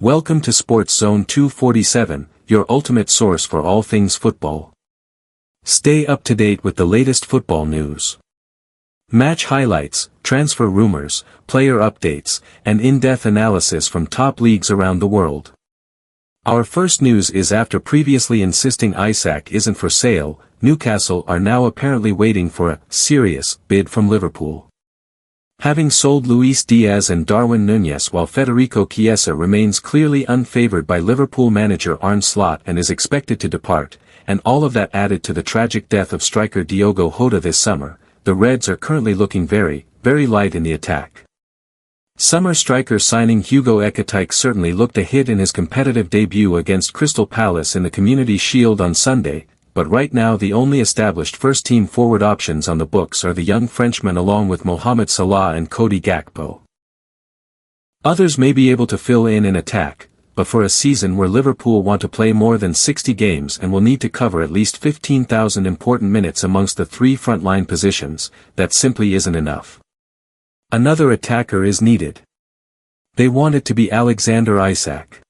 Welcome to Sports Zone 247, your ultimate source for all things football. Stay up to date with the latest football news. Match highlights, transfer rumors, player updates, and in-depth analysis from top leagues around the world. Our first news is after previously insisting Isak isn't for sale, Newcastle are now apparently waiting for a serious bid from Liverpool. Having sold Luis Diaz and Darwin Núñez while Federico Chiesa remains clearly unfavored by Liverpool manager Arne Slot and is expected to depart, and all of that added to the tragic death of striker Diogo Jota this summer, the Reds are currently looking very light in the attack. Summer striker signing Hugo Ekitike certainly looked a hit in his competitive debut against Crystal Palace in the Community Shield on Sunday, but right now the only established first-team forward options on the books are the young Frenchman along with Mohamed Salah and Cody Gakpo. Others may be able to fill in attack, but for a season where Liverpool want to play more than 60 games and will need to cover at least 15,000 important minutes amongst the three front-line positions, that simply isn't enough. Another attacker is needed. They want it to be Alexander Isak.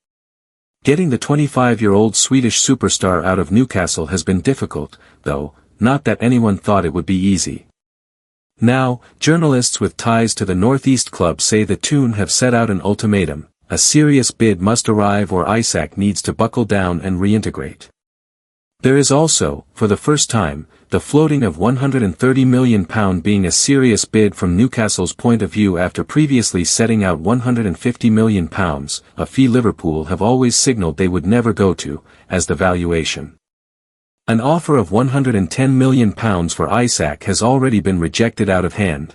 Getting the 25-year-old Swedish superstar out of Newcastle has been difficult, though, not that anyone thought it would be easy. Now, journalists with ties to the Northeast club say the Toon have set out an ultimatum: a serious bid must arrive or Isak needs to buckle down and reintegrate. There is also, for the first time, the floating of £130 million being a serious bid from Newcastle's point of view after previously setting out £150 million, a fee Liverpool have always signaled they would never go to, as the valuation. An offer of £110 million for Isak has already been rejected out of hand.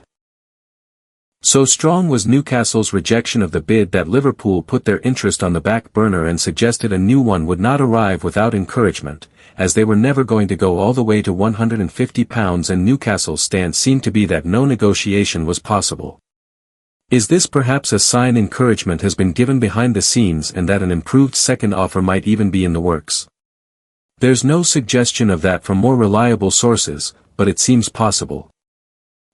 So strong was Newcastle's rejection of the bid that Liverpool put their interest on the back burner and suggested a new one would not arrive without encouragement, as they were never going to go all the way to £150, and Newcastle's stance seemed to be that no negotiation was possible. Is this perhaps a sign encouragement has been given behind the scenes and that an improved second offer might even be in the works? There's no suggestion of that from more reliable sources, but it seems possible.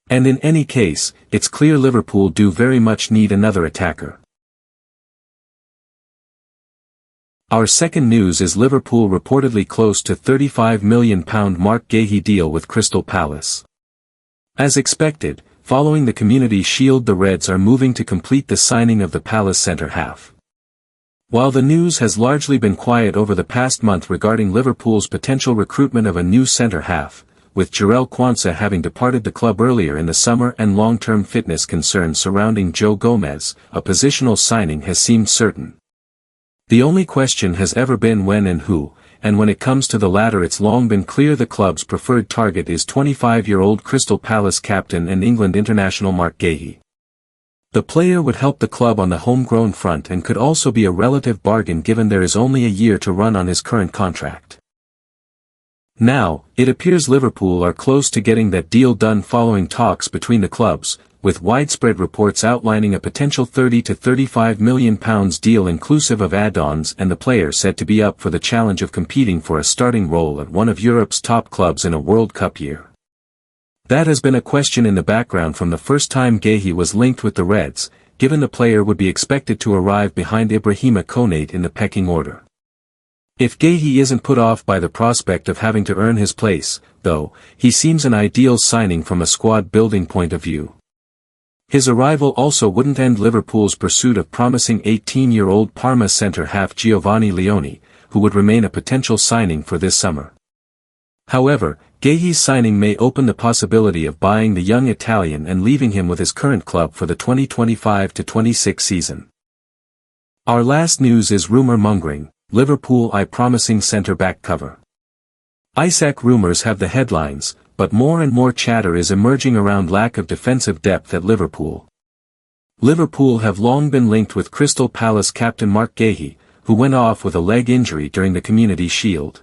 And in any case, it's clear Liverpool do very much need another attacker. Our second news is Liverpool reportedly close to £35 million Marc Guéhi deal with Crystal Palace. As expected, following the Community Shield, the Reds are moving to complete the signing of the Palace centre-half. While the news has largely been quiet over the past month regarding Liverpool's potential recruitment of a new centre-half, with Jarell Quansah having departed the club earlier in the summer and long-term fitness concerns surrounding Joe Gomez, a positional signing has seemed certain. The only question has ever been when and who, and when it comes to the latter it's long been clear the club's preferred target is 25-year-old Crystal Palace captain and England international Marc Guéhi. The player would help the club on the homegrown front and could also be a relative bargain given there is only a year to run on his current contract. Now, it appears Liverpool are close to getting that deal done following talks between the clubs, with widespread reports outlining a potential £30 to £35 million deal inclusive of add-ons and the player said to be up for the challenge of competing for a starting role at one of Europe's top clubs in a World Cup year. That has been a question in the background from the first time Guéhi was linked with the Reds, given the player would be expected to arrive behind Ibrahima Konate in the pecking order. If Guéhi isn't put off by the prospect of having to earn his place, though, he seems an ideal signing from a squad-building point of view. His arrival also wouldn't end Liverpool's pursuit of promising 18-year-old Parma centre-half Giovanni Leone, who would remain a potential signing for this summer. However, Guéhi's signing may open the possibility of buying the young Italian and leaving him with his current club for the 2025-26 season. Our last news is rumour mongering. Liverpool eye promising centre-back cover. Isak rumours have the headlines, but more and more chatter is emerging around lack of defensive depth at Liverpool. Liverpool have long been linked with Crystal Palace captain Marc Guéhi, who went off with a leg injury during the Community Shield.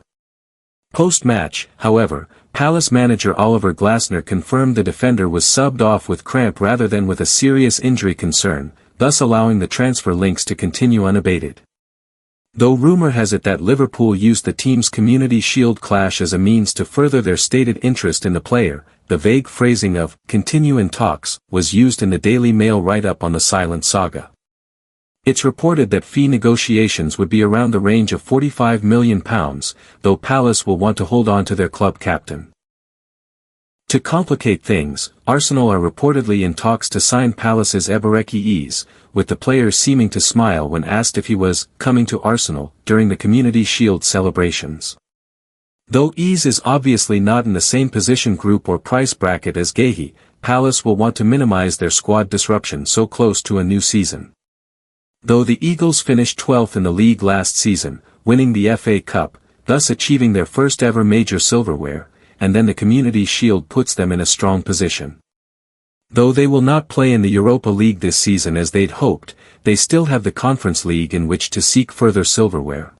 Post-match, however, Palace manager Oliver Glasner confirmed the defender was subbed off with cramp rather than with a serious injury concern, thus allowing the transfer links to continue unabated. Though rumour has it that Liverpool used the team's Community Shield clash as a means to further their stated interest in the player, the vague phrasing of "continue in talks" was used in the Daily Mail write-up on the silent saga. It's reported that fee negotiations would be around the range of £45 million, though Palace will want to hold on to their club captain. To complicate things, Arsenal are reportedly in talks to sign Palace's Eberechi Eze, with the player seeming to smile when asked if he was coming to Arsenal during the Community Shield celebrations. Though Eze is obviously not in the same position group or price bracket as Guéhi, Palace will want to minimize their squad disruption so close to a new season. Though the Eagles finished 12th in the league last season, winning the FA Cup, thus achieving their first ever major silverware, and then the Community Shield puts them in a strong position. Though they will not play in the Europa League this season as they'd hoped, they still have the Conference League in which to seek further silverware.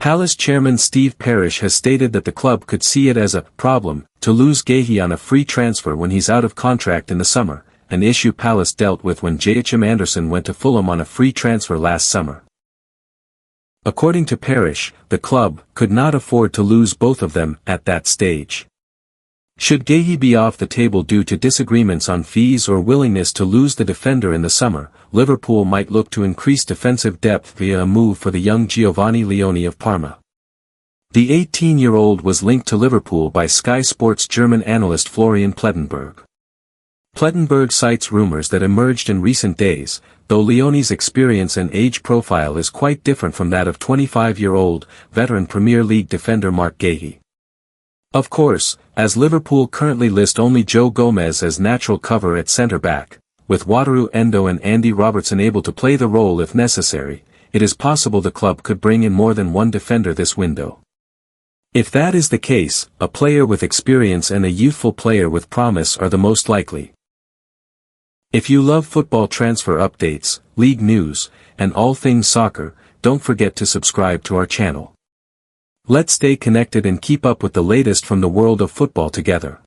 Palace chairman Steve Parish has stated that the club could see it as a problem to lose Guéhi on a free transfer when he's out of contract in the summer, an issue Palace dealt with when Joachim Andersen went to Fulham on a free transfer last summer. According to Parish, the club could not afford to lose both of them at that stage. Should Guéhi be off the table due to disagreements on fees or willingness to lose the defender in the summer, Liverpool might look to increase defensive depth via a move for the young Giovanni Leone of Parma. The 18-year-old was linked to Liverpool by Sky Sports German analyst Florian Plettenberg. Plettenberg cites rumors that emerged in recent days, though Leone's experience and age profile is quite different from that of 25-year-old, veteran Premier League defender Marc Guéhi. Of course, as Liverpool currently list only Joe Gomez as natural cover at centre-back, with Wataru Endo and Andy Robertson able to play the role if necessary, it is possible the club could bring in more than one defender this window. If that is the case, a player with experience and a youthful player with promise are the most likely. If you love football transfer updates, league news, and all things soccer, don't forget to subscribe to our channel. Let's stay connected and keep up with the latest from the world of football together.